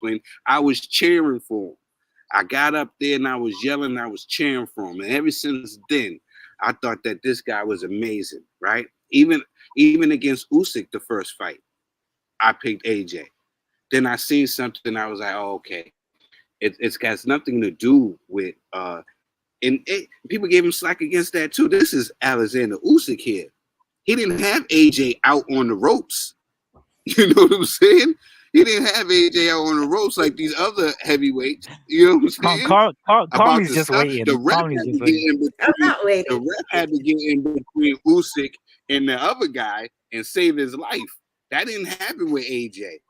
when I was cheering for him. I got up there and I was yelling, I was cheering for him. And ever since then, I thought that this guy was amazing, right? Even against Usyk, the first fight, I picked AJ. Then I seen something, I was like, oh, okay. It's got nothing to do with people gave him slack against that too. This is Alexander Usyk here. He didn't have AJ out on the ropes. You know what I'm saying? He didn't have AJ out on the ropes like these other heavyweights. You know what I'm saying? Carly's just waiting. The ref had to get in between. I'm not waiting. The ref had to get in between Usyk and the other guy and save his life. That didn't happen with AJ.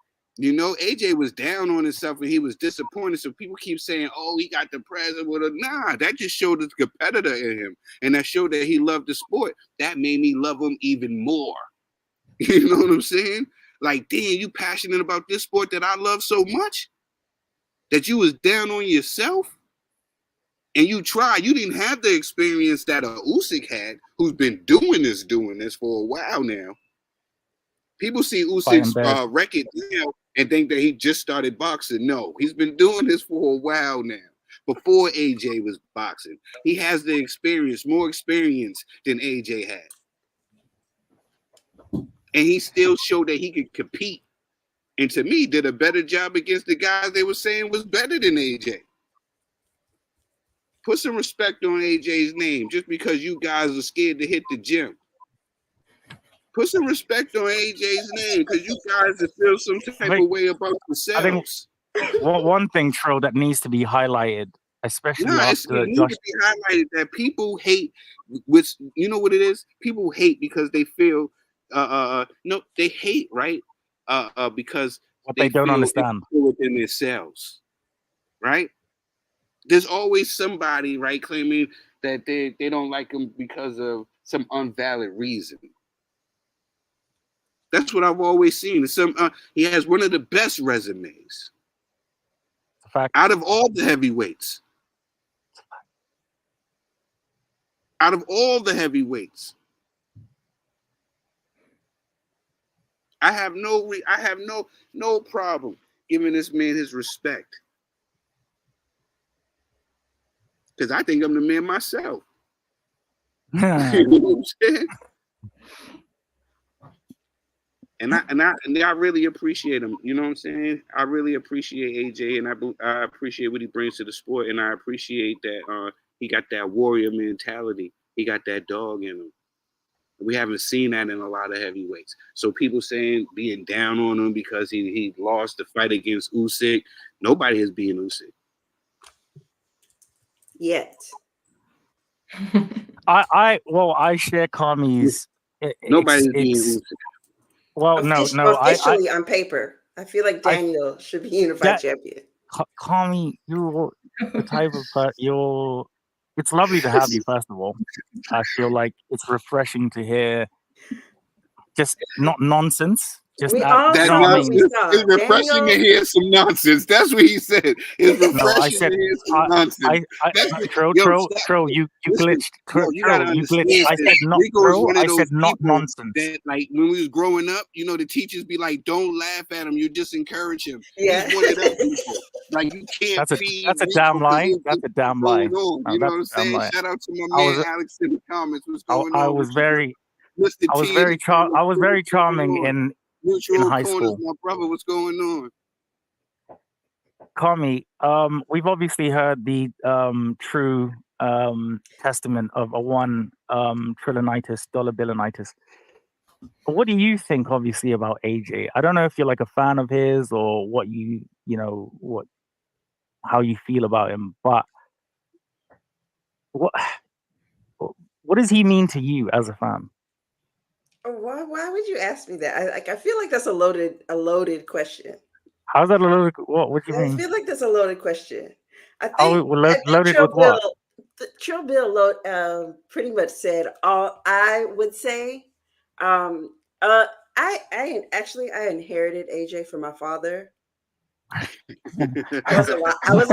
You know, AJ was down on himself and he was disappointed. So people keep saying, oh, he got the present with a nah. That just showed the competitor in him. And that showed that he loved the sport. That made me love him even more. You know what I'm saying? Like, damn, you passionate about this sport that I love so much that you was down on yourself and you tried. You didn't have the experience that a Usyk had, who's been doing this for a while now. People see Usyk's record now and think that he just started boxing. No, he's been doing this for a while now. Before AJ was boxing, he has the experience, more experience than AJ had. And he still showed that he could compete. And to me, did a better job against the guys they were saying was better than AJ. Put some respect on AJ's name just because you guys are scared to hit the gym. Put some respect on AJ's name because you guys feel some type of way about yourselves. I think one thing, Trill, that needs to be highlighted, especially after it needs to be highlighted that people hate. Which you know what it is? People hate because they feel. No, they hate, right? Because they don't understand within themselves, right? There's always somebody, right, claiming that they don't like him because of some unvalid reason. That's what I've always seen. He has one of the best resumes out of all the heavyweights. Out of all the heavyweights. I have no problem giving this man his respect. Because I think I'm the man myself. You know what I'm saying? And I really appreciate him. You know what I'm saying? I really appreciate AJ, and I appreciate what he brings to the sport, and I appreciate that he got that warrior mentality. He got that dog in him. We haven't seen that in a lot of heavyweights. So people saying being down on him because he lost the fight against Usyk. Nobody is being Usyk. Yet. I share Kami's. Nobody's being Usyk. Well, officially on paper. I feel like Daniel should be unified champion. Kami, you're the type of it's lovely to have you, first of all. I feel like it's refreshing to hear just not nonsense. Just nonsense. It's refreshing to hear some nonsense. That's what he said. It's refreshing to hear some nonsense. Troll, you glitched. You glitched. I said not troll. I said not nonsense. That, like when we was growing up, you know, the teachers be like, "Don't laugh at him. You just encourage him." Yeah. He's one of them people. Like you can't. That's a damn lie. That's a damn lie. You know what I'm saying? Shout out to my man Alex in the comments. What's going on? I was very charming in high school. My brother, what's going on? Kami, we've obviously heard the true testament of a one trillionitis, dollar billonitis. What do you think, obviously, about AJ? I don't know if you're like a fan of his or what how you feel about him, but what does he mean to you as a fan? Why would you ask me that? I feel like that's a loaded question. How's that a loaded? What do you mean? I feel like that's a loaded question. I think loaded with what? Trill Bill pretty much said all I would say. I inherited AJ from my father. I was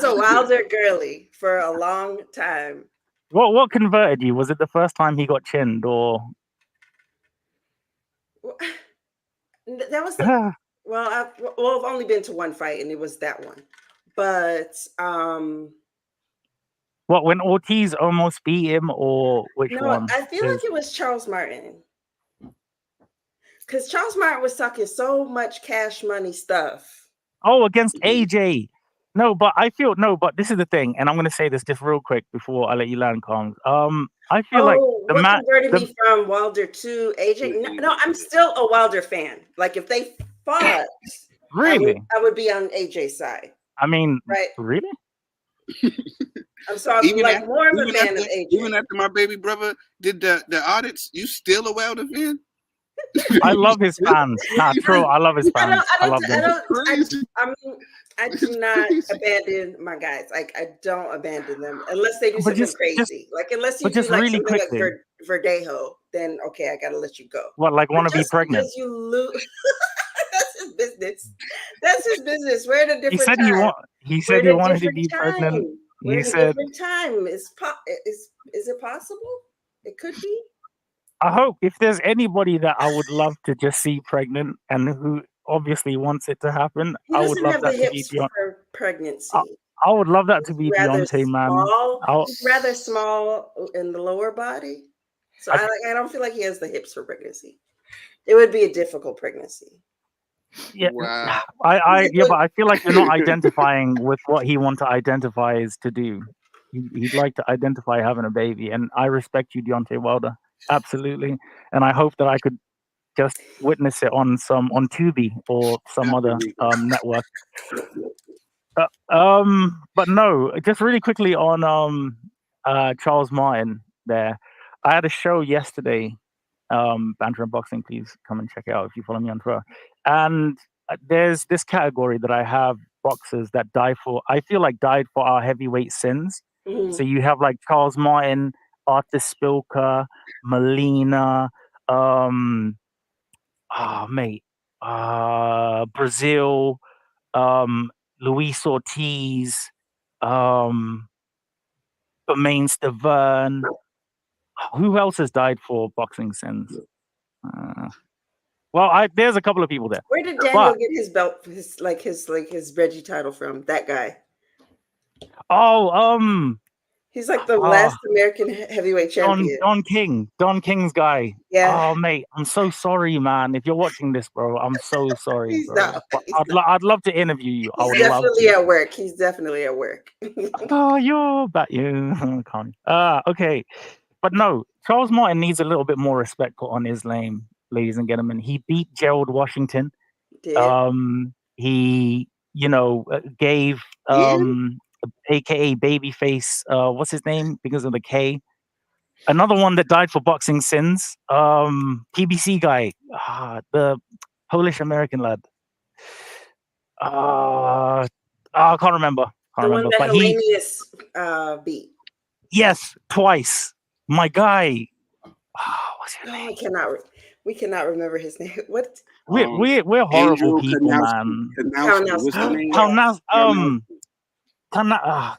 a Wilder girly for a long time. What converted you? Was it the first time he got chinned, or that was the Well, I've only been to one fight, and it was that one. But What, when Ortiz almost beat him, or which no, one? I feel like it was Charles Martin. Because Charles Martin was talking so much cash money stuff. Oh, against AJ. No, but I feel no, but this is the thing, and I'm gonna say this just real quick before I let you land, Calms. I feel like the what man. converted me from Wilder to AJ? No, I'm still a Wilder fan. Like if they fought, Really? I would be on AJ's side. I mean, right? really? I'm sorry, like more of a fan of AJ. Even after my baby brother did the audits, you still a Wilder fan? I love his fans. Nah, true. I love his fans. I love them. I do not abandon my guys. Like I don't abandon them unless they do something crazy. Like unless you do like really something quickly, like Verdejo, then okay, I gotta let you go. What, like want to be pregnant? Because you lose. That's his business. That's his business. We're at a different time. He said he wanted to be pregnant. We're in a different time. Is it possible? It could be. I hope if there's anybody that I would love to just see pregnant and who obviously wants it to happen, I would love that to be for pregnancy. I would love that to be Deontay, man. He's rather small in the lower body, so I don't feel like he has the hips for pregnancy. It would be a difficult pregnancy. Yeah, wow. But I feel like you're not identifying with what he wants to identify is to do. He'd like to identify having a baby, and I respect you, Deontay Wilder, absolutely. And I hope that I could just witness it on Tubi or some other network. But no, just really quickly on Charles Martin. There, I had a show yesterday. Banter and Boxing, please come and check it out if you follow me on Twitter. And there's this category that I have boxers that died for our heavyweight sins. Mm-hmm. So you have like Charles Martin, Arthur Spilker, Molina, Brazil, Luis Ortiz, Bermain Stavern. Who else has died for boxing sins? There's a couple of people there. Where did Daniel get his belt, his Reggie title from? That guy. He's like the last American heavyweight champion. Don King's guy. Yeah. Oh, mate, I'm so sorry, man. If you're watching this, bro, I'm so sorry, bro. I'd love to interview you. He's definitely at work. He's definitely at work. You're back. Okay. But no, Charles Martin needs a little bit more respect put on his name, ladies and gentlemen. He beat Gerald Washington. He, gave AKA Babyface, what's his name? Because of the K. Another one that died for boxing sins. PBC guy, the Polish American lad. I can't remember. The one that Hellenius beat. Yes, twice. My guy. What's his name? We cannot remember his name. What? We're horrible people, man.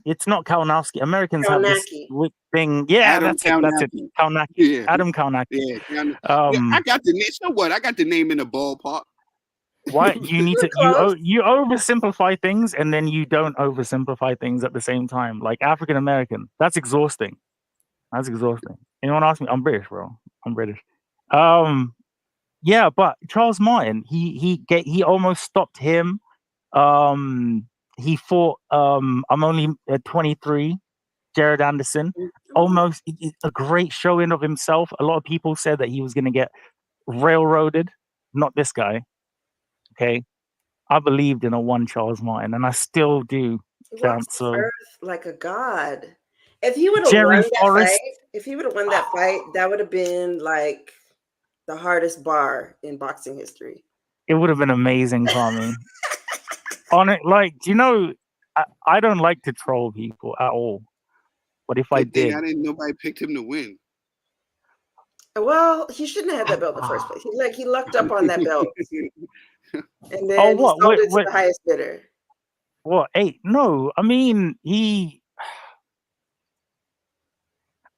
It's not Kalinowski. Americans have this thing. Yeah, that's it. Kalinowski. Yeah. Adam Kalinowski. Yeah. I got the name. So what? I got the name in the ballpark. Why you need to you oversimplify things and then you don't oversimplify things at the same time. Like African American, that's exhausting. Anyone ask me? I'm British, bro. I'm British. Yeah, but Charles Martin, he almost stopped him. He fought I'm only 23, Jared Anderson. Almost a great showing of himself. A lot of people said that he was going to get railroaded. Not this guy. Okay, I believed in a one Charles Martin, and I still do. So earth like a god. If he would have won that fight, that would have been like the hardest bar in boxing history. It would have been amazing, Tommy. On it, like, I don't like to troll people at all, but if I did, nobody picked him to win. Well, he shouldn't have had that belt in the first place. He lucked up on that belt, and then he sold it to the highest bidder. What? Hey, no, I mean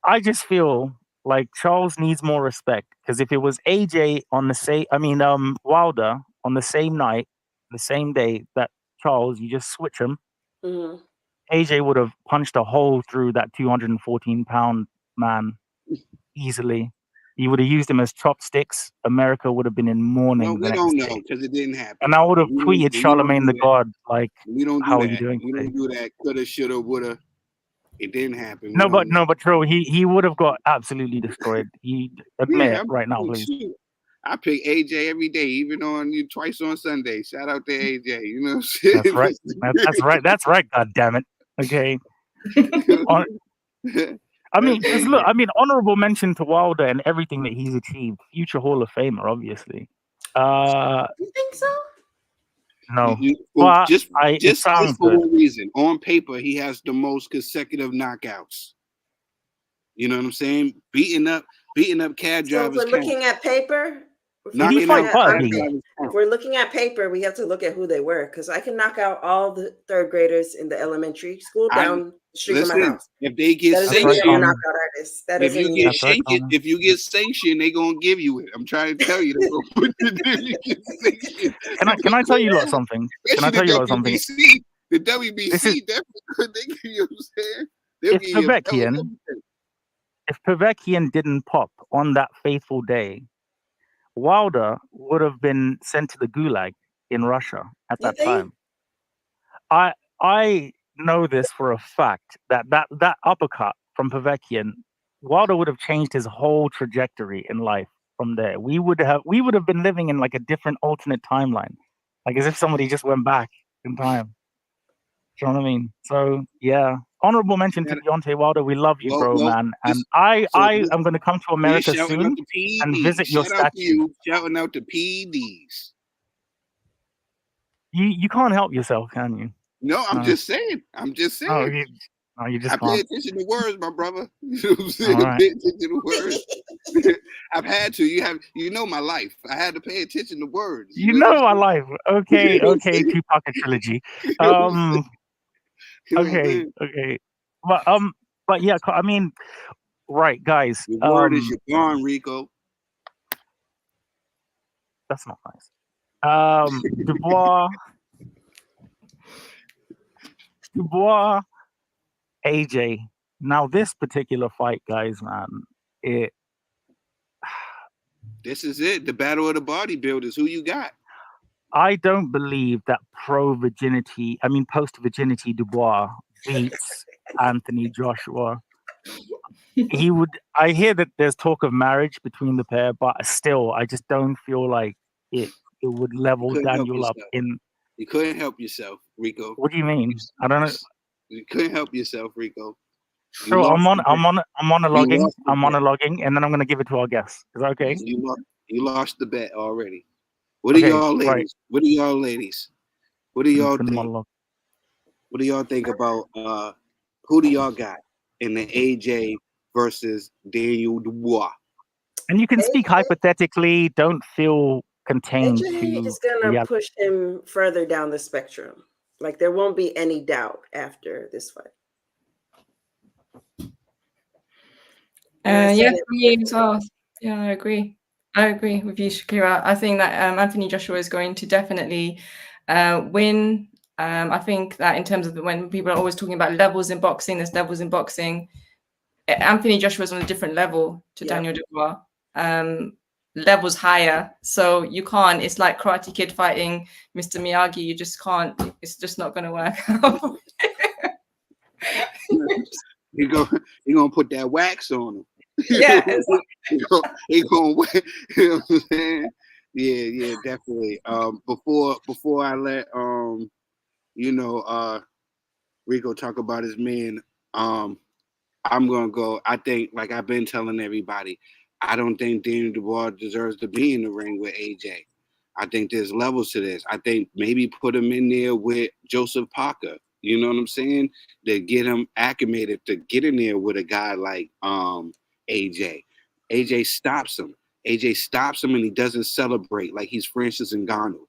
I just feel like Charles needs more respect because if it was AJ on the same, Wilder on the same night, the same day that Charles, you just switch him, Mm-hmm. AJ would have punched a hole through that 214-pound man easily. He would have used him as chopsticks. America would have been in No, mourning the we next don't day. know because it didn't happen. And I would have tweeted We don't Charlemagne do the that. God, like, We don't do how are you that. doing We today? don't do that. Coulda, shoulda, woulda. It didn't happen. No, but true. He would have got absolutely destroyed. He admit it right now, please. Shoot. I pick AJ every day, even on you twice on Sunday. Shout out to AJ. You know what I'm saying? That's right. That's right. That's right. God damn it. Okay. I mean, because look, I mean, honorable mention to Wilder and everything that he's achieved. Future Hall of Famer, obviously. You think so? No. Well, just sounds for good. one reason. On paper, he has the most consecutive knockouts. You know what I'm saying? Beating up cab drivers. So if we're looking at paper, Did he fight Buggy? If we're looking at paper, we have to look at who they were, because I can knock out all the third graders in the elementary school down the street from my house. If they get sanctioned, I'm a knockout artist. That if you get sanctioned, if you get sanctioned, they gonna give you it. I'm trying to tell you. Can I tell you lot something? Can I tell you lot something? The WBC definitely could. They give you what I'm saying. If Povetkian didn't pop on that fateful day, Wilder would have been sent to the Gulag in Russia at that time. I know this for a fact that uppercut from Povetkian, Wilder would have changed his whole trajectory in life from there. We would have been living in like a different alternate timeline, like as if somebody just went back in time. Do you know what I mean? So yeah, honorable mention to Deontay Wilder. We love you, bro, man. And I am going to come to America soon and visit your statue. Shouting out to PEDs. You can't help yourself, can you? No, I'm just saying. I'm just saying. You just I pay attention to words, my brother. You know what I'm saying? I pay attention to words. I've had to. You know my life. I had to pay attention to words. You know my life. Okay, Tupac Trilogy. Okay. But yeah, I mean, right, guys. The word is you're gone, Rico. That's not nice. Dubois, AJ. Now this particular fight, guys, man, this is it. The battle of the bodybuilders. Who you got? I don't believe that post-virginity Dubois beats Anthony Joshua. I hear that there's talk of marriage between the pair, but still, I just don't feel like it would level Daniel up in. You couldn't help yourself, Rico. What do you mean? I don't know. You couldn't help yourself, Rico. So I'm monologuing, and then I'm going to give it to our guests. Is that okay? You lost the bet already. What do y'all ladies? Right. What do y'all ladies? What do y'all think? What do y'all think about who do y'all got in the AJ versus Daniel Dubois? And you can speak hypothetically. Don't feel contained. AJ is gonna push him further down the spectrum. Like there won't be any doubt after this fight. Yeah, for me as well. Yeah, I agree. I agree with you, Shakira. I think that Anthony Joshua is going to definitely win. I think that in terms of when people are always talking about levels in boxing, there's levels in boxing. Anthony Joshua is on a different level to Daniel Dubois. Levels higher. So you can't, it's like Karate Kid fighting Mr. Miyagi. You just can't, it's just not going to work out. You're going to put that wax on him. Yeah. He gonna, you know what I'm saying? Yeah, definitely. Before I let Rico talk about his man, I'm gonna go. I think, like I've been telling everybody, I don't think Daniel Dubois deserves to be in the ring with AJ. I think there's levels to this. I think maybe put him in there with Joseph Parker. You know what I'm saying? To get him acclimated to get in there with a guy like AJ. AJ stops him. AJ stops him and he doesn't celebrate like he's Francis Ngannou.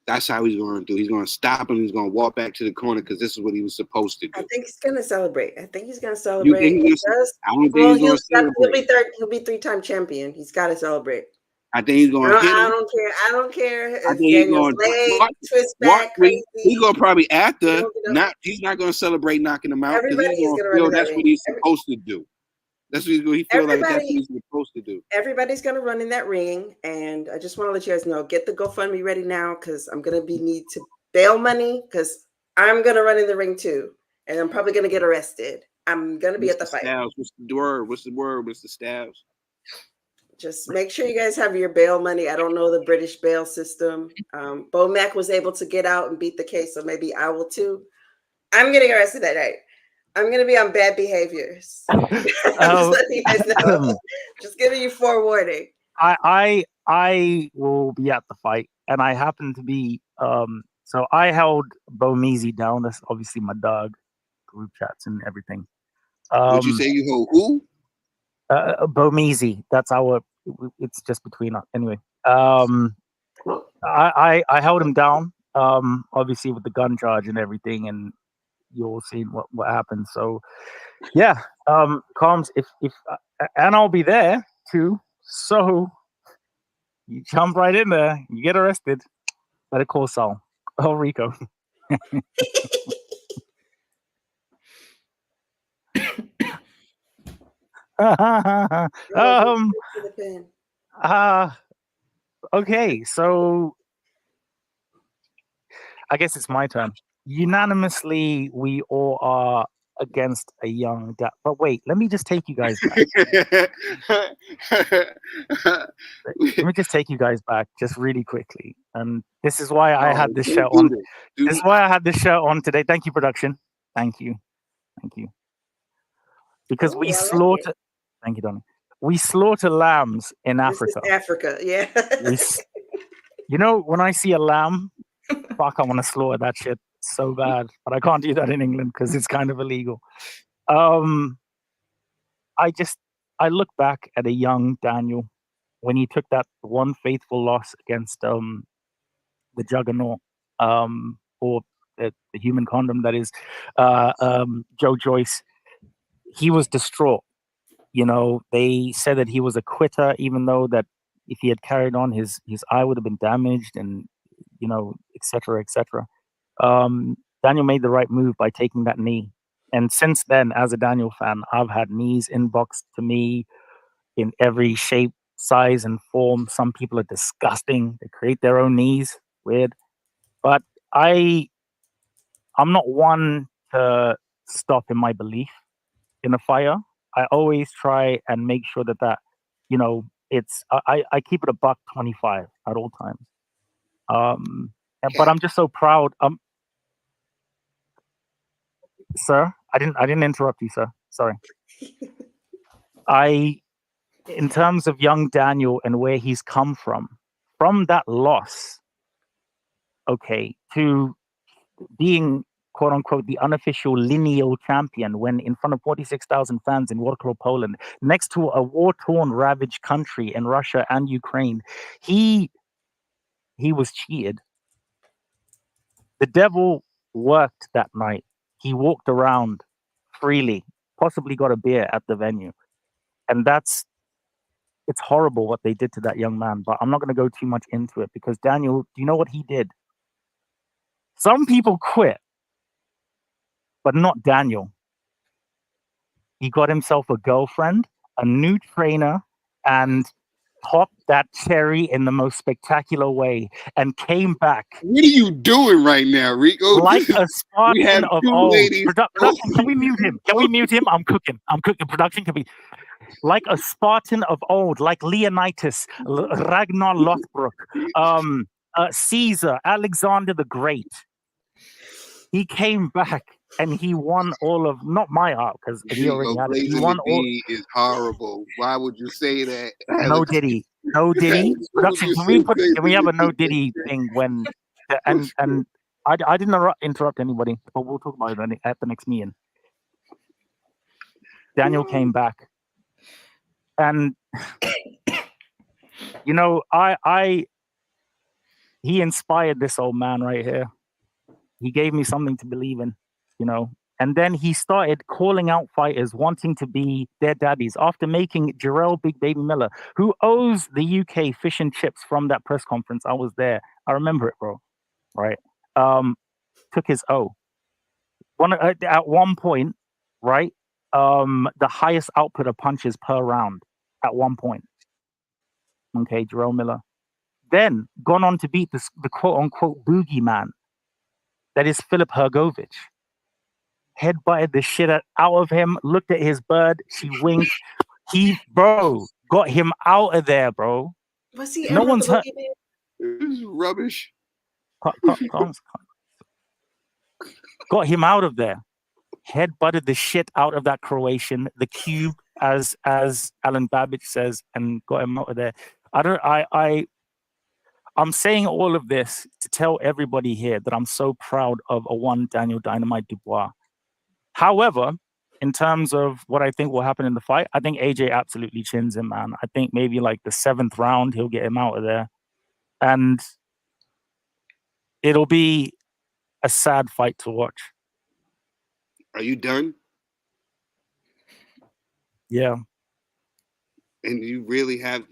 That's how he's going to do. He's going to stop him. He's going to walk back to the corner because this is what he was supposed to do. I think he's going to celebrate. I think he's going to celebrate. I don't think he's going to celebrate. He'll be 3-time champion. He's got to celebrate. I think he's going to hit him. I don't care. I don't care I if think he's Daniel's going leg twist back crazy. He's going to probably after. You know, He's not going to celebrate knocking him out because everybody he's is going going to to run feel in that that's ring. what he's supposed to do. That's what he feel like that's what he's supposed to do. Everybody's going to run in that ring, and I just want to let you guys know, get the GoFundMe ready now because I'm going to need to bail money because I'm going to run in the ring too, and I'm probably going to get arrested. I'm going to be at the fight. Styles, what's the word? What's the word? What's the Styles? Just make sure you guys have your bail money. I don't know the British bail system. Bo Mac was able to get out and beat the case, so maybe I will too. I'm getting arrested that night. I'm going to be on bad behaviors. I'm just letting you guys know. Just giving you forewarning. I will be at the fight, and I happen to be. So I held Bo Measy down. That's obviously my dog. Group chats and everything. Would you say you hold who? Bo Measy. That's our. It's just between us. Anyway. I held him down. Obviously with the gun charge and everything, and you'll see what happens. So, yeah. Combs, if and I'll be there too. So you jump right in there. You get arrested. Better call Saul. Oh, Rico. Okay, so I guess it's my turn. Unanimously, we all are against a young dad. But wait, let me just take you guys back. Let me just take you guys back just really quickly. And this is why I had this shirt on. This is why I had this shirt on today. Thank you, production. Thank you. Thank you. Because we slaughter. Thank you, Donnie. We slaughter lambs in Africa. This is Africa, yeah. You know, when I see a lamb, fuck, I want to slaughter that shit so bad. But I can't do that in England because it's kind of illegal. I look back at a young Daniel when he took that one faithful loss against the juggernaut, or the human condom, that is, Joe Joyce. He was distraught. You know, they said that he was a quitter, even though that if he had carried on, his eye would have been damaged, and you know, et cetera, et cetera. Daniel made the right move by taking that knee, and since then, as a Daniel fan, I've had knees inboxed to me in every shape, size, and form. Some people are disgusting; they create their own knees, weird. But I'm not one to stop in my belief in a fire. I always try and make sure that you know, it's I keep it a $125 at all times. But I'm just so proud. Sir, I didn't interrupt you, sir. Sorry. In terms of young Daniel and where he's come from that loss, okay, to being quote unquote the unofficial lineal champion when in front of 46,000 fans in Warsaw, Poland, next to a war-torn, ravaged country in Russia and Ukraine, he was cheated. The devil worked that night. He walked around freely, possibly got a beer at the venue. And it's horrible what they did to that young man, but I'm not going to go too much into it because Daniel, do you know what he did? Some people quit, but not Daniel. He got himself a girlfriend, a new trainer, and popped that cherry in the most spectacular way and came back. What are you doing right now, Rico? Like a Spartan of old. Production, can we mute him? Can we mute him? I'm cooking. Production, can we? Like a Spartan of old, like Leonidas, Ragnar Lothbrok, Caesar, Alexander the Great. He came back and he won all of, not my art, because he already had it. He won all. Is horrible. Why would you say that? No Diddy. Production, can we have a no Diddy thing when, and I didn't interrupt anybody, but we'll talk about it at the next meeting. Daniel came back. And you know, he inspired this old man right here. He gave me something to believe in, you know, And then he started calling out fighters wanting to be their daddies after making Jarrell Big Baby Miller, who owes the UK fish and chips from that press conference. I was there. I remember it, bro. Right. Took his O. At one point, right? The highest output of punches per round at one point. Okay, Jarrell Miller. Then gone on to beat the quote-unquote boogeyman. That is Filip Hrgović. Headbutted the shit out of him, looked at his bird, she winked. Bro, got him out of there, bro. Was he No ever one's the hurt. This is rubbish. Got him out of there. Headbutted the shit out of that Croatian, the cube, as Alan Babbage says, and got him out of there. I'm saying all of this to tell everybody here that I'm so proud of a one Daniel Dynamite Dubois. However, in terms of what I think will happen in the fight, I think AJ absolutely chins him, man. I think maybe like the 7th round, he'll get him out of there. And it'll be a sad fight to watch. Are you done? Yeah. And you really have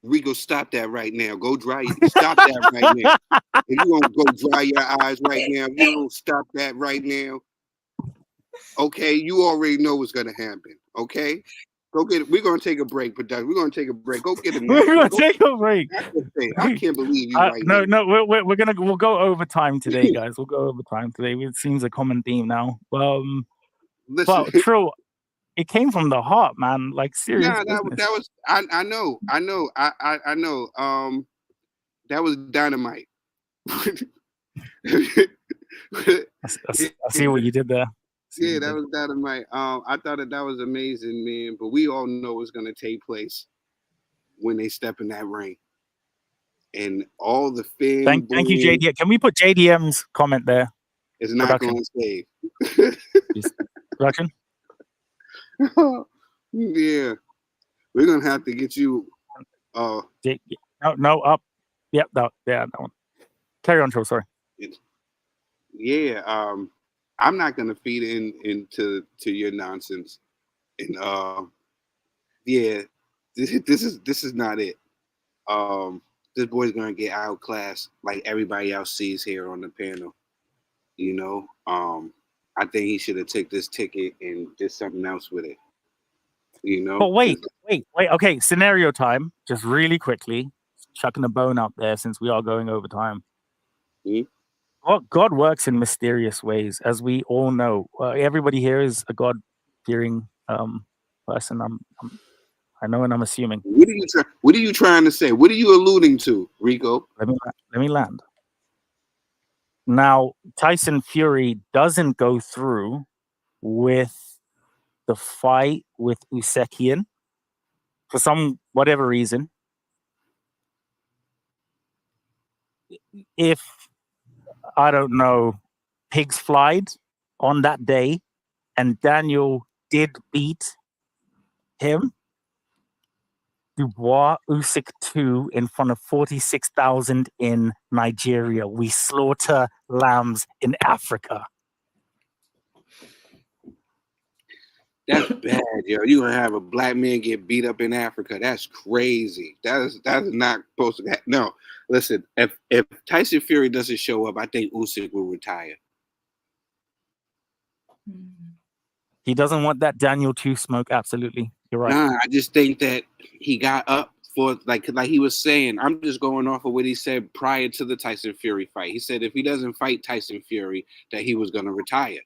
Rico, stop that right now. Go dry. Stop that right now. And you won't go dry your eyes right now. You don't stop that right now. Okay, you already know what's gonna happen. Okay, go get it. We're gonna take a break, production. We're gonna take a break. Go get a We're gonna take a break. I can't believe you right no, now. no, we'll go overtime today, guys. We'll go overtime today. It seems a common theme now. Listen, But true, it came from the heart, man. Like serious. Yeah, that was. I know. That was dynamite. I see what you did there. Yeah, that was dynamite. I thought that was amazing, man. But we all know it's gonna take place when they step in that ring, and all the fan. Thank you, JDM. Can we put JDM's comment there? It's not going to save. Production. Yeah, we're gonna have to get you. No, up. Yep, that one. Carry on, Joe. Sorry. Yeah, I'm not gonna feed into your nonsense, and yeah, this is not it. This boy's gonna get outclassed like everybody else sees here on the panel. You know, I think he should have took this ticket and did something else with it. You know. But wait. Okay, scenario time. Just really quickly, chucking a bone out there since we are going over time. Mm-hmm. Well, God works in mysterious ways, as we all know. Everybody here is a God-fearing person. I know, and I'm assuming. What are you trying to say? What are you alluding to, Rico? Let me land. Now, Tyson Fury doesn't go through with the fight with Usyk for whatever reason. If I don't know, pigs flied on that day, and Daniel did beat him. Dubois Usyk 2 in front of 46,000 in Nigeria. We slaughter lambs in Africa. That's bad, yo. You gonna have a black man get beat up in Africa? That's crazy. That's not supposed to happen. No, listen. If Tyson Fury doesn't show up, I think Usyk will retire. He doesn't want that Daniel 2 smoke. Absolutely, you're right. Nah, I just think that he got up for like he was saying. I'm just going off of what he said prior to the Tyson Fury fight. He said if he doesn't fight Tyson Fury, that he was gonna retire.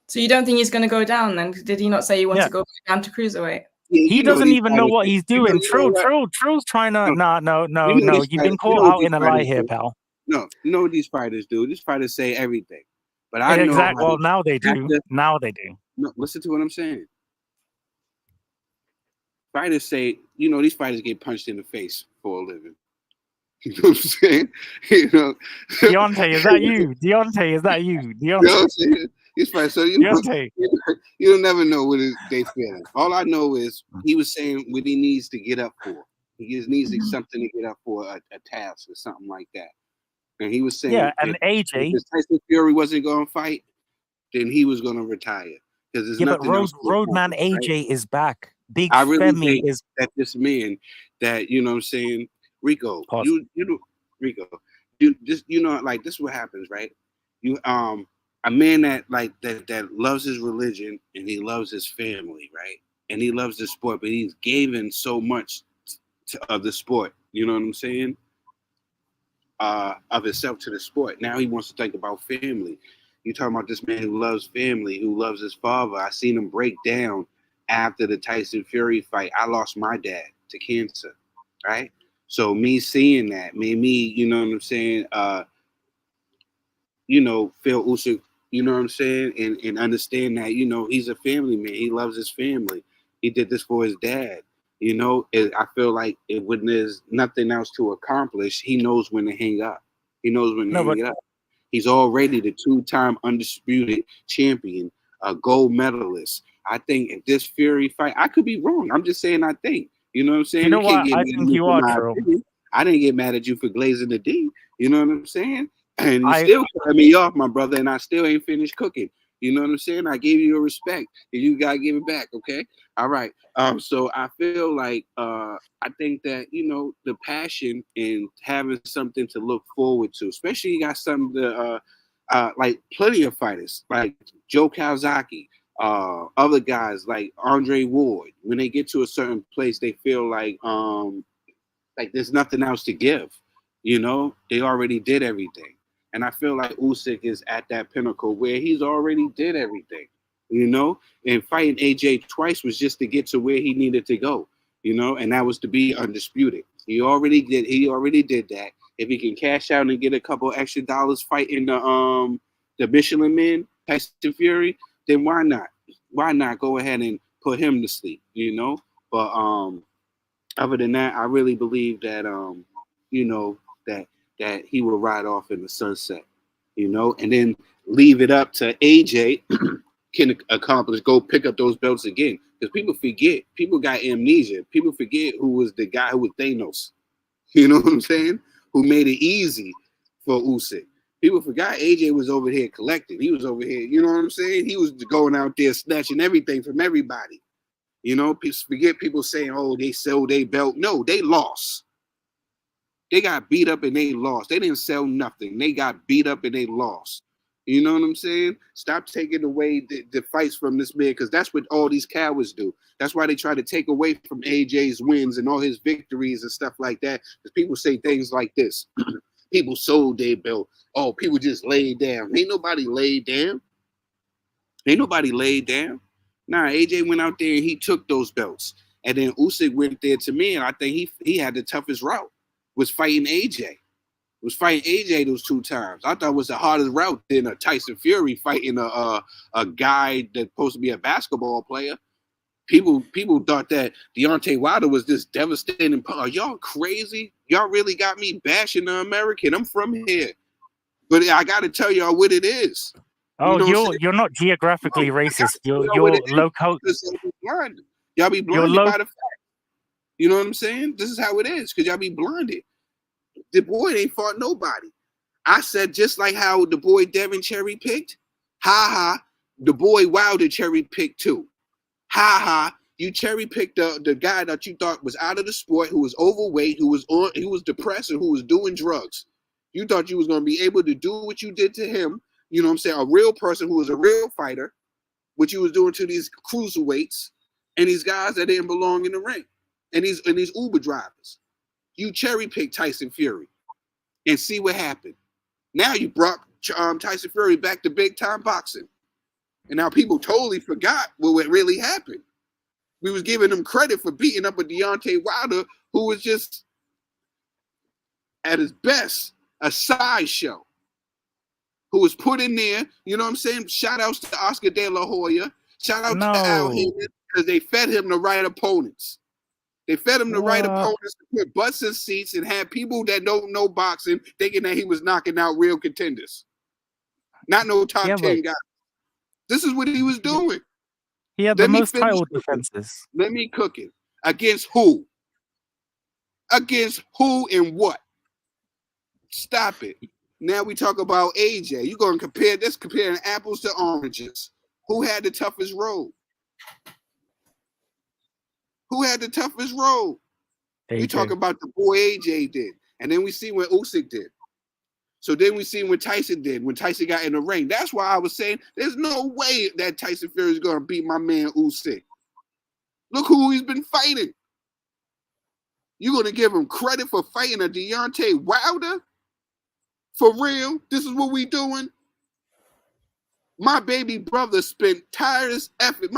So you don't think he's going to go down then? Did he not say he wants to go down to cruiserweight? Yeah, he doesn't even know what he's doing. True's trying to. No. You've been caught out in a lie here, pal. No, you know what these fighters do? These fighters say everything. But I know. Exactly. Well, now they do. Now they do. No, listen to what I'm saying. Fighters say, you know, these fighters get punched in the face for a living. You know what I'm saying? You know, Deontay, is that you? Deontay, is that you? Deontay. You know what I'm saying? He's fine. So you'll never know what they feeling. All I know is he was saying what he needs to get up for. He just needs something to get up for, a task or something like that. And he was saying, and AJ, if Tyson Fury wasn't going to fight, then he was going to retire because there's Yeah, but nothing else. Roadman AJ is back. Big I really Femi think is. that this man, that you know, what I'm saying, Rico, Pause. you know, Rico, you just like this is what happens, right? You a man that that loves his religion and he loves his family, right? And he loves the sport, but he's given so much of the sport. You know what I'm saying? Of himself to the sport. Now he wants to think about family. You talking about this man who loves family, who loves his father. I seen him break down after the Tyson Fury fight. I lost my dad to cancer, right? So me seeing that made me, you know what I'm saying, feel Usyk, you know what I'm saying, and understand that, he's a family man. He loves his family. He did this for his dad. I feel like when there's nothing else to accomplish, he knows when to hang up. He knows when to hang it up. He's already the 2-time undisputed champion, a gold medalist. I think in this Fury fight, I could be wrong. I'm just saying I think. You know what I'm saying? You know what? I think you are true. I didn't get mad at you for glazing the D. You know what I'm saying? And you still cut me off, my brother, and I still ain't finished cooking. You know what I'm saying? I gave you your respect, and you gotta give it back, okay? All right. So I feel like I think that the passion and having something to look forward to, especially you got something to like plenty of fighters like Joe Calzaghe, other guys like Andre Ward. When they get to a certain place, they feel like there's nothing else to give. They already did everything. And I feel like Usyk is at that pinnacle where he's already did everything, and fighting AJ twice was just to get to where he needed to go, and that was to be undisputed. He already did that. If he can cash out and get a couple extra dollars fighting the Michelin Man, Tyson Fury, then why not? Why not go ahead and put him to sleep, But other than that, I really believe that that he will ride off in the sunset, and then leave it up to AJ can accomplish, go pick up those belts again. Because people forget, people got amnesia. People forget who was the guy who was Thanos. You know what I'm saying? Who made it easy for Usyk. People forgot AJ was over here collecting. He was over here, you know what I'm saying? He was going out there snatching everything from everybody. Forget people saying, oh, they sold their belt. No, they lost. They got beat up and they lost. They didn't sell nothing. They got beat up and they lost. You know what I'm saying? Stop taking away the fights from this man, because that's what all these cowards do. That's why they try to take away from AJ's wins and all his victories and stuff like that. Because people say things like this. People sold their belt. Oh, people just laid down. Ain't nobody laid down. Ain't nobody laid down. Nah, AJ went out there and he took those belts. And then Usyk went there to me, and I think he had the toughest route. Was fighting AJ. Was fighting AJ those 2 times. I thought it was the hardest route than a Tyson Fury fighting a guy that's supposed to be a basketball player. People thought that Deontay Wilder was this devastating. Are y'all crazy? Y'all really got me bashing the American. I'm from here. But I got to tell y'all what it is. Oh, you're not geographically racist. You're local. Y'all be blinded by the fact. You know what I'm saying? This is how it is, because y'all be blinded. The boy ain't fought nobody. I said just like how the boy Devin cherry picked. Ha ha. The boy Wilder cherry picked too. Ha ha. You cherry picked the guy that you thought was out of the sport, who was overweight, who was depressed, and who was doing drugs. You thought you was gonna be able to do what you did to him. You know what I'm saying? A real person who was a real fighter, what you was doing to these cruiserweights and these guys that didn't belong in the ring. And these Uber drivers. You cherry picked Tyson Fury and see what happened. Now you brought Tyson Fury back to big time boxing. And now people totally forgot what really happened. We was giving him credit for beating up a Deontay Wilder who was just at his best a sideshow. Who was put in there, you know what I'm saying? Shout outs to Oscar De La Hoya. Shout out to Al Haymon, because they fed him the right opponents. They fed him the right opponents to put butts in seats and had people that don't know boxing thinking that he was knocking out real contenders. Not no top 10 guys. This is what he was doing. He had the most title defenses. Let me cook it. Against who? Against who and what? Stop it. Now we talk about AJ. You're going to compare this, comparing apples to oranges. Who had the toughest road? Who had the toughest road? AJ. We talk about the boy AJ did. And then we see what Usyk did. So then we see what Tyson did when Tyson got in the ring. That's why I was saying there's no way that Tyson Fury is going to beat my man Usyk. Look who he's been fighting. You're going to give him credit for fighting a Deontay Wilder? For real? This is what we doing? My baby brother spent tireless effort.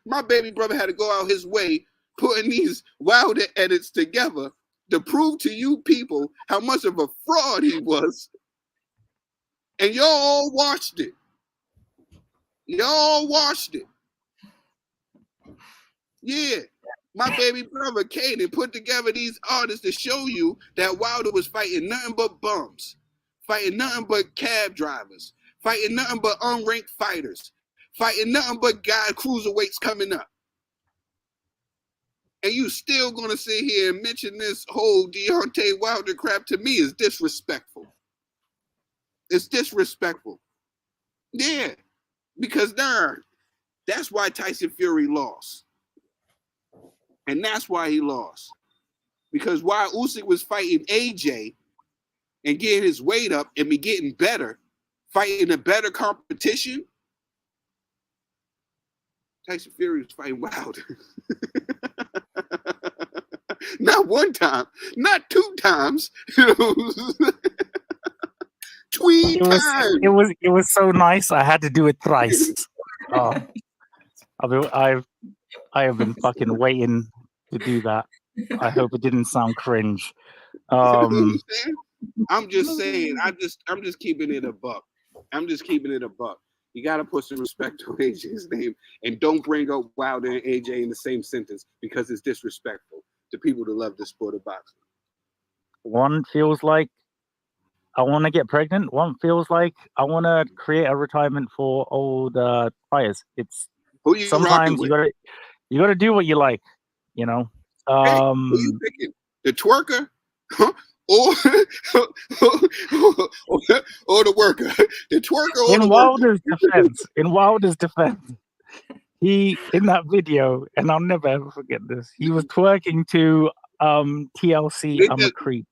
My baby brother had to go out his way putting these Wilder edits together to prove to you people how much of a fraud he was. And y'all all watched it. Y'all watched it. Yeah. My baby brother came and put together these artists to show you that Wilder was fighting nothing but bums, fighting nothing but cab drivers, fighting nothing but unranked fighters, fighting nothing but cruiserweights coming up. And you still gonna sit here and mention this whole Deontay Wilder crap to me is disrespectful. It's disrespectful. Yeah, because that's why Tyson Fury lost. And that's why he lost. Because while Usyk was fighting AJ and getting his weight up and be getting better, fighting a better competition, Tyson Fury was fighting Wilder. Not one time, not two times. It was so nice. I had to do it thrice. I have been fucking waiting to do that. I hope it didn't sound cringe. I'm just saying. I'm just keeping it a buck. I'm just keeping it a buck. You got to put some respect on AJ's name and don't bring up Wilder and AJ in the same sentence because it's disrespectful to people that love the sport of boxing. One feels like I want to get pregnant. One feels like I want to create a retirement for old fighters. It's who you sometimes you gotta do what you like, you know. Hey, who you picking? The twerker, or the worker? The twerker or In Wilder's defense, he in that video, and I'll never ever forget this. He was twerking to TLC. I'm a Creep.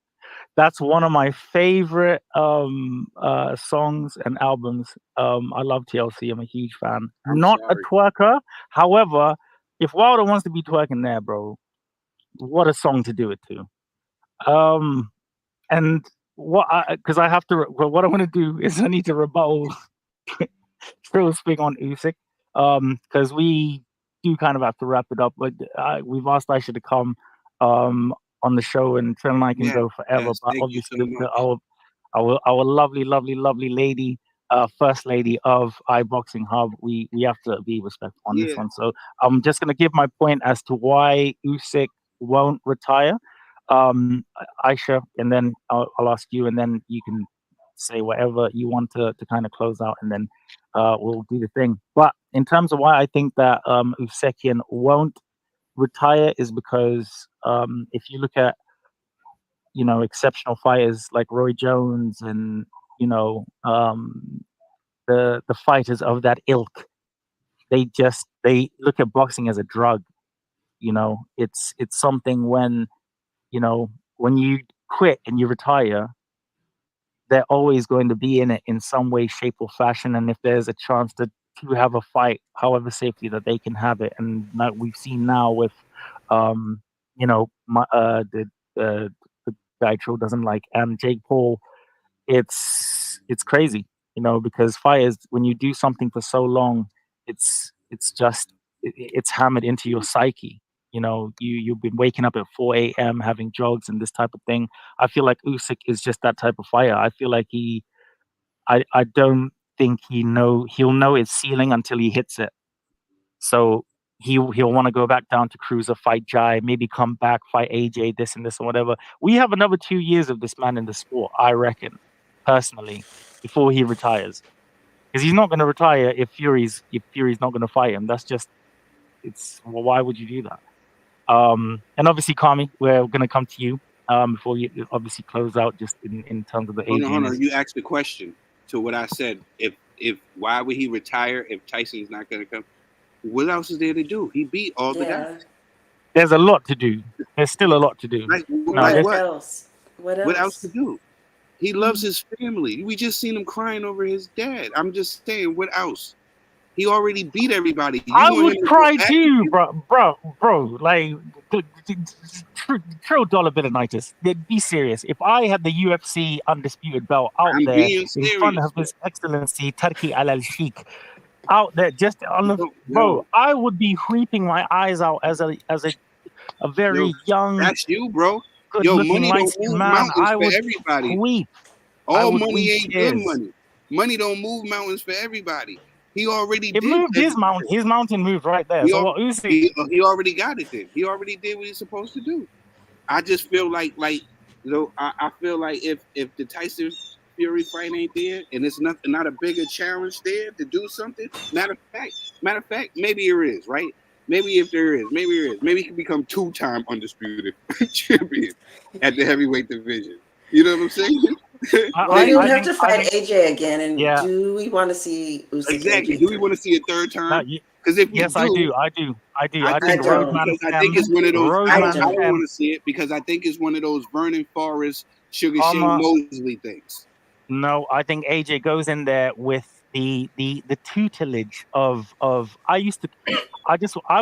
That's one of my favorite songs and albums. I love TLC. I'm a huge fan. Not a twerker. However, if Wilder wants to be twerking there, bro, what a song to do it to. And what I want to do is I need to rebuttal Trill's thing on Usyk. Because we do kind of have to wrap it up. But we've asked Aisha to come on the show, and Trill and I can go forever. But obviously, our lovely lady, first lady of iBoxing Hub, we have to be respectful on this one. So I'm just going to give my point as to why Usyk won't retire. Aisha, and then I'll ask you, and then you can say whatever you want to kind of close out, and then we'll do the thing. But in terms of why I think that Usyk won't retire is because if you look at exceptional fighters like Roy Jones and the fighters of that ilk, they look at boxing as a drug. It's something when you quit and you retire, they're always going to be in it in some way, shape, or fashion. And if there's a chance to have a fight, however safely that they can have it, and like we've seen now with, the guy Trill doesn't like, and Jake Paul, it's crazy, because fighters, when you do something for so long, it's hammered into your psyche. You've been waking up at 4 a.m. having drugs and this type of thing. I feel like Usyk is just that type of fighter. I feel like I don't think he'll know his ceiling until he hits it. So he'll want to go back down to cruiser, fight Jai, maybe come back, fight AJ, this and this and whatever. We have another 2 years of this man in the sport, I reckon, personally, before he retires. Because he's not going to retire if Fury's not going to fight him. That's just, why would you do that? And obviously, Kami, we're going to come to you. before you obviously close out, just in terms of the Hold aging. on. You asked the question to what I said. If why would he retire if Tyson's not going to come? What else is there to do? He beat all the guys. There's a lot to do. There's still a lot to do. Like what else? What else to do? He loves his family. We just seen him crying over his dad. I'm just saying, what else? He already beat everybody. I would cry too, bro. Like, true dollar billinitis. Be serious. If I had the UFC undisputed belt out there in front of His Excellency Turki Al-Sheikh, out there just on the bro, I would be weeping my eyes out as a very young. That's you, bro. Money don't move mountains for everybody. Weep. All money ain't good money. Money don't move mountains for everybody. He already did. Moved his mountain. His mountain moved right there. He already got it then. He already did what he's supposed to do. I just feel like I feel like if the Tyson Fury fight ain't there and it's not a bigger challenge there to do something. Matter of fact, maybe there is, right? Maybe if there is, maybe he can become 2-time undisputed champion at the heavyweight division. You know what I'm saying? Well, he would have to fight AJ again, and do we want to see Usyk? Exactly. Do we want to see a third time? Because if we I do. I think Roadman. I think it's one of those. I don't want to see it because I think it's one of those Vernon Forrest, Sugar Shane Mosley things. No, I think AJ goes in there with the tutelage of I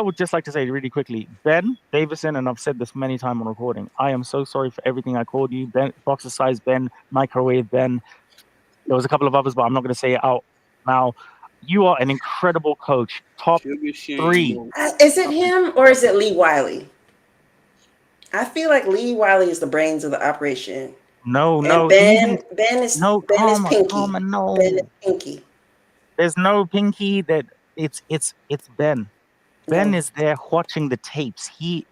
would just like to say really quickly, Ben Davidson, and I've said this many times on recording, I am so sorry for everything I called you. Ben, boxer size Ben, microwave Ben. There was a couple of others, but I'm not going to say it out now. You are an incredible coach. Top 3. Is it him or is it Lee Wiley? I feel like Lee Wiley is the brains of the operation. No. Ben is Pinky. No. Ben is Pinky. There's no Pinky. That it's Ben. Ben is there watching the tapes. We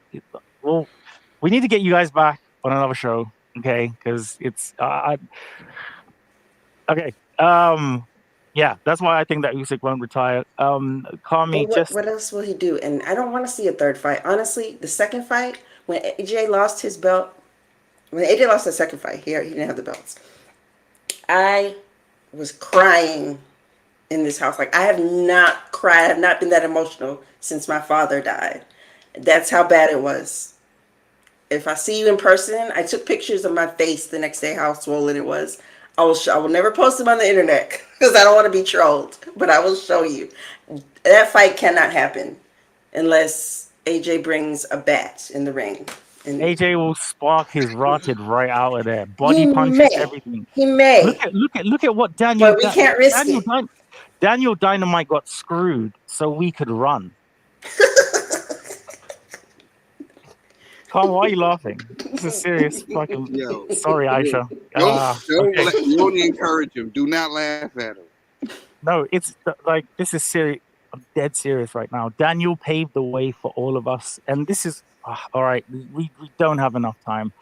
need to get you guys back on another show, okay? Because it's okay. Yeah, that's why I think that Usyk won't retire. What else will he do? And I don't want to see a third fight. Honestly, the second fight when AJ lost his belt. When AJ lost the second fight, he didn't have the belts. I was crying in this house. Like, I have not cried. I have not been that emotional since my father died. That's how bad it was. If I see you in person, I took pictures of my face the next day, how swollen it was. I will never post them on the internet because I don't want to be trolled, but I will show you. That fight cannot happen unless AJ brings a bat in the ring. And AJ will spark his rotted right out of there. Body punches, everything. He may. Look at what Daniel. But we can't risk it. Daniel Dynamite got screwed so we could run. Carl, why are you laughing? This is serious fucking. Sorry, Aisha. Don't only encourage him. Do not laugh at him. No, it's like this is serious. I'm dead serious right now. Daniel paved the way for all of us, and this is all right. We don't have enough time.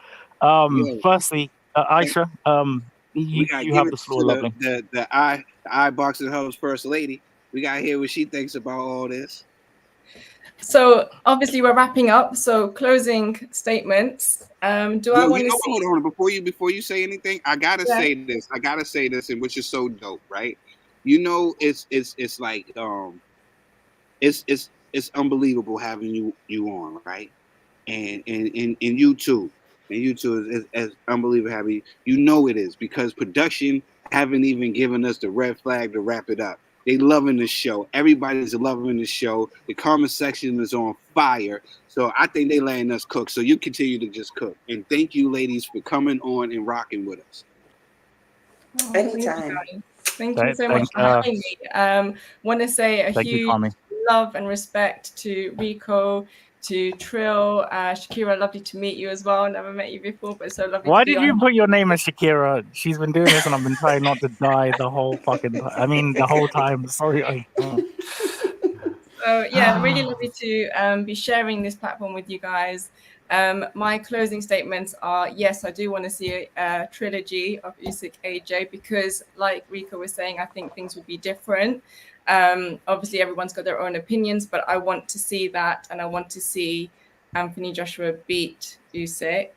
Firstly, Aisha, you have the floor, lovely. The I Boxing Hub's first lady. We got to hear what she thinks about all this. So obviously we're wrapping up. So closing statements. I want to see? Hold on. Before you say anything, I gotta say this. And which is so dope, right? You know, it's like it's unbelievable having you on, right? And you too. And you too is unbelievable having you. You know it is because production haven't even given us the red flag to wrap it up. They loving the show. Everybody's loving the show. The comment section is on fire. So I think they letting us cook. So you continue to just cook. And thank you, ladies, for coming on and rocking with us. Anytime. Thank you so much for having me. Want to say a huge love and respect to Rico, to Trill, Shakira. Lovely to meet you as well. Never met you before, but so lovely. Why did you put your name as Shakira? She's been doing this, and I've been trying not to die the whole the whole time. Sorry. So yeah, really lovely to be sharing this platform with you guys. My closing statements are: yes, I do want to see a trilogy of Usyk AJ because, like Rico was saying, I think things would be different. Obviously, everyone's got their own opinions, but I want to see that, and I want to see Anthony Joshua beat Usyk.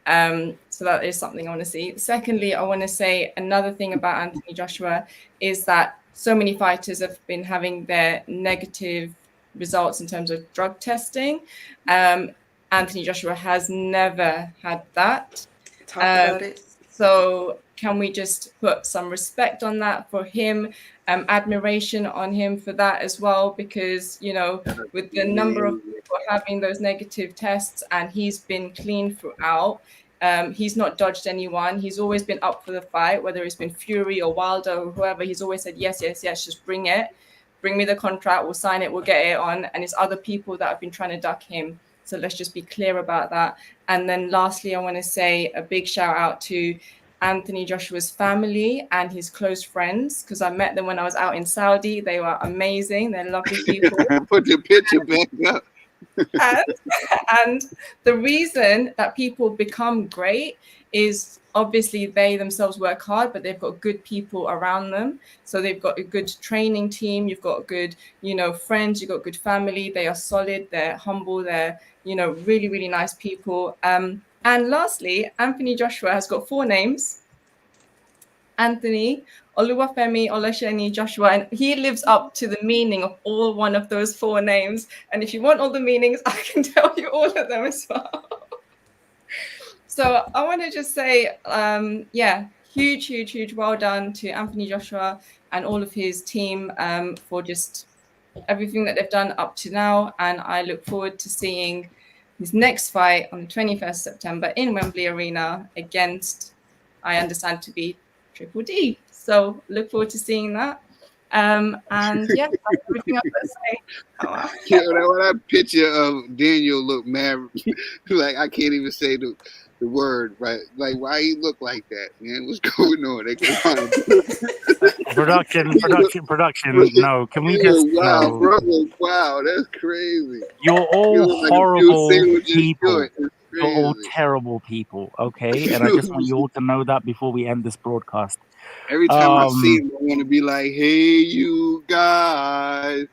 So that is something I want to see. Secondly, I want to say another thing about Anthony Joshua is that so many fighters have been having their negative results in terms of drug testing. Anthony Joshua has never had that. Talk about it. So can we just put some respect on that for him, admiration on him for that as well? Because, you know, with the number of people having those negative tests and he's been clean throughout, he's not dodged anyone. He's always been up for the fight, whether it's been Fury or Wilder or whoever. He's always said, yes, yes, yes, just bring it. Bring me the contract. We'll sign it. We'll get it on. And it's other people that have been trying to duck him. So let's just be clear about that. And then lastly, I want to say a big shout out to Anthony Joshua's family and his close friends, because I met them when I was out in Saudi. They were amazing. They're lovely people. Put the picture back up. And the reason that people become great is obviously they themselves work hard, but they've got good people around them. So they've got a good training team. You've got good, you know, friends. You've got good family. They are solid. They're humble. They're, you know, really, really nice people. And lastly, Anthony Joshua has got 4 names. Anthony, Oluwafemi, Olasheni, Joshua, and he lives up to the meaning of all one of those 4 names. And if you want all the meanings, I can tell you all of them as well. So I want to just say, huge, huge, huge well done to Anthony Joshua and all of his team for just everything that they've done up to now. And I look forward to seeing his next fight on the 21st September in Wembley Arena against, I understand to be Triple D. So look forward to seeing that. And yeah, that's everything I've got to say. Oh, wow. Yeah, when that picture of Daniel look mad, like I can't even say the word, right? Like, why he look like that, man? What's going on? They can find production. No, can we just? Wow, no. bro! Wow, that's crazy. You're all like horrible people. You're all terrible people, okay? And I just want you all to know that before we end this broadcast. Every time I see him, I want to be like, "Hey, you guys."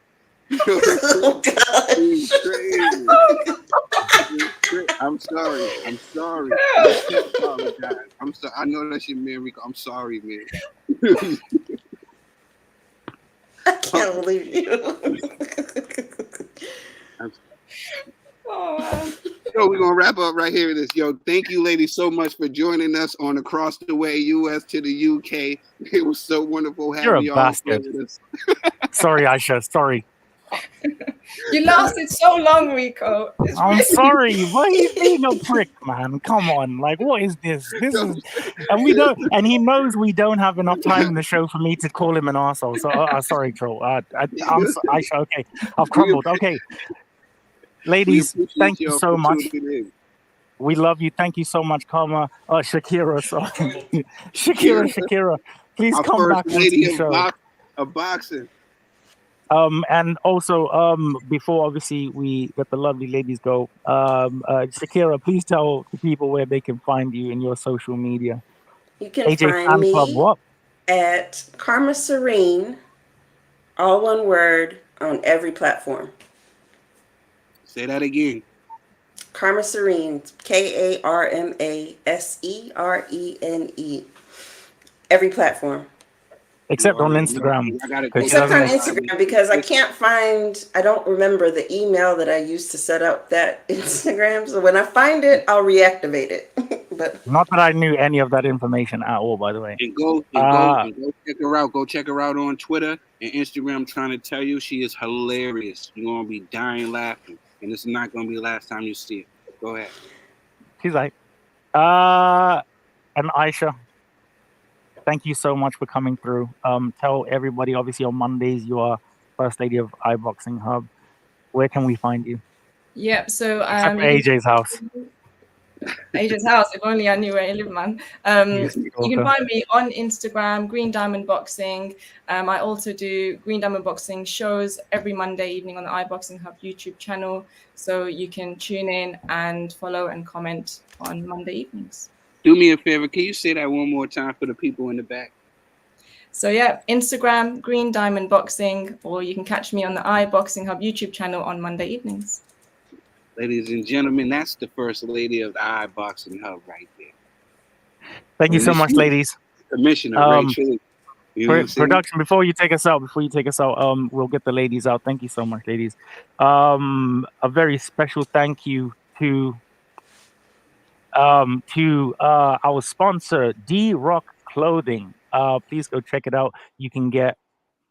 Oh, God. I'm sorry. I apologize. I'm sorry. I know that's your man, Rico. I'm sorry, man. I can't believe you. Oh, wow. So we're gonna wrap up right here with this. Yo, thank you, ladies, so much for joining us on Across the Way, US to the UK. It was so wonderful having You're a y'all bastard. with us. Sorry, Aisha. Sorry. You lasted so long, Rico. I'm sorry. Why are you being a prick, man? Come on. Like, what is this? This is, and we don't. And he knows we don't have enough time in the show for me to call him an arsehole. So, sorry, troll. Aisha. Okay, I've crumbled. Okay, ladies, thank you so much. We love you. Thank you so much, Karma. Shakira. Sorry, Shakira. Please come back onto the show. Of boxing. And also, before obviously we let the lovely ladies go, Shakira, please tell the people where they can find you in your social media. You can AJ find Fan me Club, what? at Karma Serene, all one word, on every platform. Say that again. Karma Serene, KarmaSerene, every platform. Except on Instagram. Except on Instagram, because I can't find, I don't remember the email that I used to set up that Instagram. So when I find it, I'll reactivate it. But not that I knew any of that information at all, by the way. And go check her out. Go check her out on Twitter and Instagram. I'm trying to tell you, she is hilarious. You're going to be dying laughing. And this is not going to be the last time you see it. Go ahead. She's like, and Aisha, thank you so much for coming through. Tell everybody, obviously on Mondays, you are First Lady of iBoxing Hub. Where can we find you? Yeah, so except for AJ's house. AJ's house, if only I knew where he lived, man. You can find me on Instagram, Green Diamond Boxing. I also do Green Diamond Boxing shows every Monday evening on the iBoxing Hub YouTube channel. So you can tune in and follow and comment on Monday evenings. Do me a favor, can you say that one more time for the people in the back? So yeah, Instagram, Green Diamond Boxing, or you can catch me on the iBoxing Hub YouTube channel on Monday evenings. Ladies and gentlemen, that's the first lady of the iBoxing Hub right there. Thank you so much, ladies. Commissioner Ray Trilogy. You know what I'm saying? Production, before you take us out, we'll get the ladies out. Thank you so much, ladies. A very special thank you to our sponsor, D-Rock Clothing. Please go check it out. You can get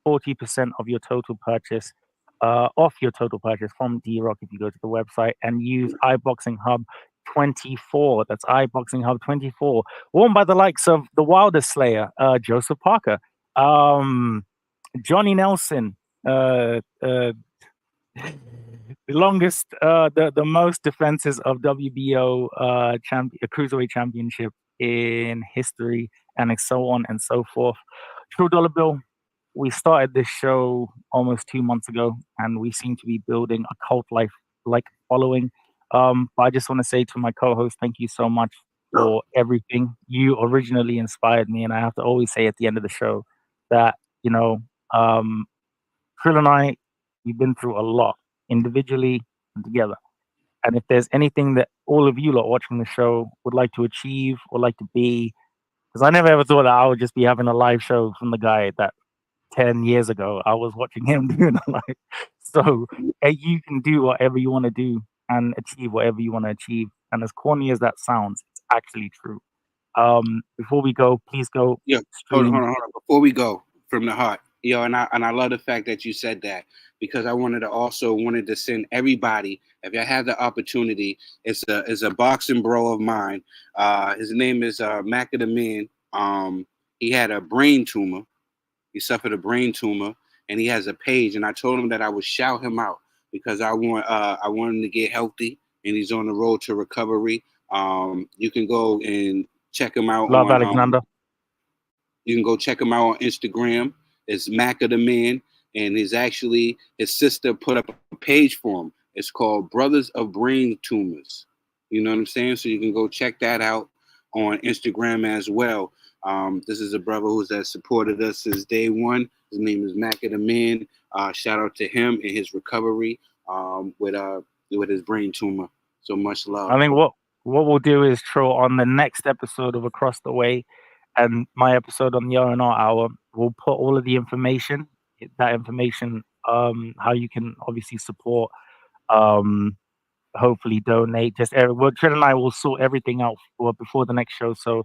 40% of your total purchase, off your total purchase from D-Rock if you go to the website and use iBoxing Hub 24. That's iBoxing Hub 24. Worn by the likes of the Wilder Slayer, Joseph Parker, Johnny Nelson, the longest, the most defenses of WBO cruiserweight championship in history, and so on and so forth. True Dollar Bill. We started this show almost 2 months ago, and we seem to be building a cult like following. But I just want to say to my co-host, thank you so much for everything. You originally inspired me, and I have to always say at the end of the show that, you know, Krill and I, we've been through a lot, individually and together. And if there's anything that all of you lot watching the show would like to achieve or like to be, because I never ever thought that I would just be having a live show from the guy that 10 years ago I was watching him doing a live. So you can do whatever you want to do and achieve whatever you want to achieve. And as corny as that sounds, it's actually true. Before we go, please go. Yeah, hold on. Before we go, from the heart, yo, and I love the fact that you said that, because I wanted to send everybody, if you have the opportunity, it's a boxing bro of mine. His name is Mac of the Man. He had a brain tumor. He suffered a brain tumor, and he has a page. And I told him that I would shout him out because I want him to get healthy, and he's on the road to recovery. You can go and check him out. Love Alexander. You can go check him out on Instagram. It's Mac of the Man, and his sister put up a page for him. It's called Brothers of Brain Tumors. You know what I'm saying? So you can go check that out on Instagram as well. This is a brother has supported us since day one. His name is Mac of the Man. Shout out to him and his recovery with his brain tumor. So much love. I think what we'll do is throw on the next episode of Across the Way and my episode on the R&R Hour. We'll put all of the information, how you can obviously support, hopefully donate. Trent and I will sort everything out before the next show. So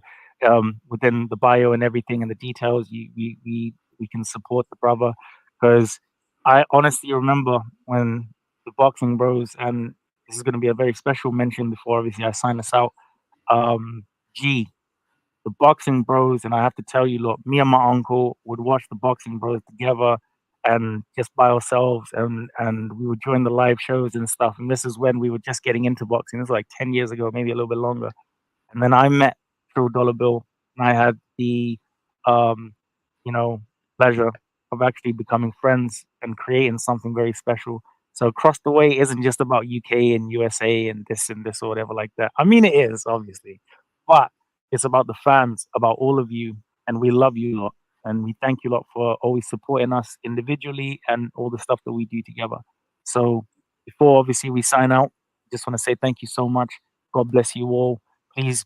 within the bio and everything and the details, we can support the brother, because I honestly remember when the Boxing Bros, and this is going to be a very special mention before obviously I sign us out. The Boxing Bros, and I have to tell you, look, me and my uncle would watch the Boxing Bros together and just by ourselves, and we would join the live shows and stuff. And this is when we were just getting into boxing. This was like 10 years ago, maybe a little bit longer. And then I met True Dollar Bill, and I had the pleasure of actually becoming friends and creating something very special. So Across the Way isn't just about UK and USA and this or whatever like that. I mean, it is, obviously, but it's about the fans, about all of you, and we love you lot, and we thank you lot for always supporting us individually and all the stuff that we do together. So before obviously we sign out, just want to say thank you so much. God bless you all. Please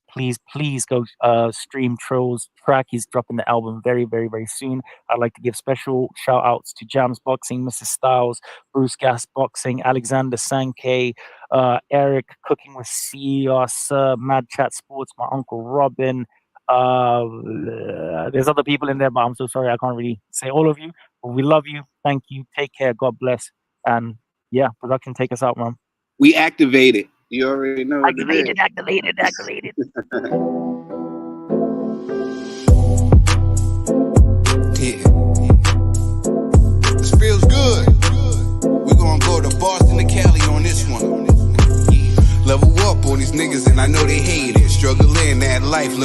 go stream Trill's track. He's dropping the album very, very, very soon. I'd like to give special shout outs to Jams Boxing, Mrs. Styles, Bruce Gas Boxing, Alexander Sankey, Eric Cooking with CER, Sir, Mad Chat Sports, my Uncle Robin. There's other people in there, but I'm so sorry I can't really say all of you. But we love you. Thank you. Take care. God bless. And yeah, production, take us out, man. We activated. You already know. Activated. Yeah. This feels good. We're gonna go to Boston and Cali on this one. Level up on these niggas, and I know they hate it. Struggling that life.